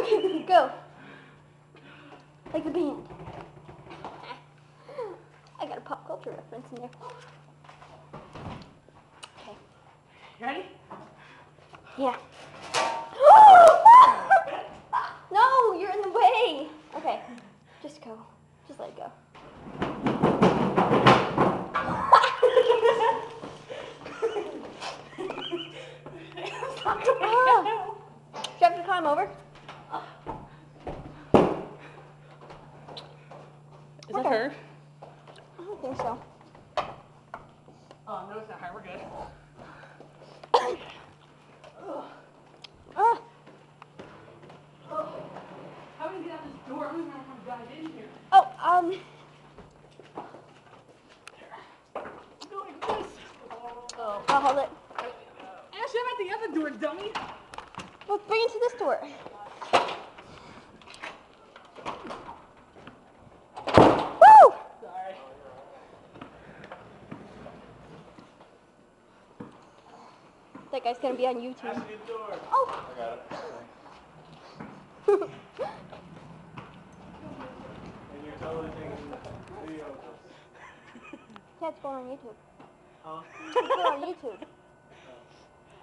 Okay, go. Like the band. I got a pop culture reference in there. Okay. Ready? Yeah. No, you're in the way. Okay, just go. Just let it go. Oh. Do you have to climb over? Is that her? I don't think so. Oh, no, it's not her. We're good. Ah. How do we get out this door? I don't even know how to drive in here. Oh, Go like this. Oh. I'll hold it. Ashley, I'm at the other door, dummy. Well, bring it to this door. Woo! Sorry. That guy's gonna be on YouTube. Ashley, get the door. Oh! I got it. And you're totally taking video of this. Yeah, it's going on YouTube. Huh? It's going on YouTube.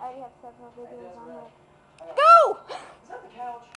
I already have several videos on there. Go! Is that the couch?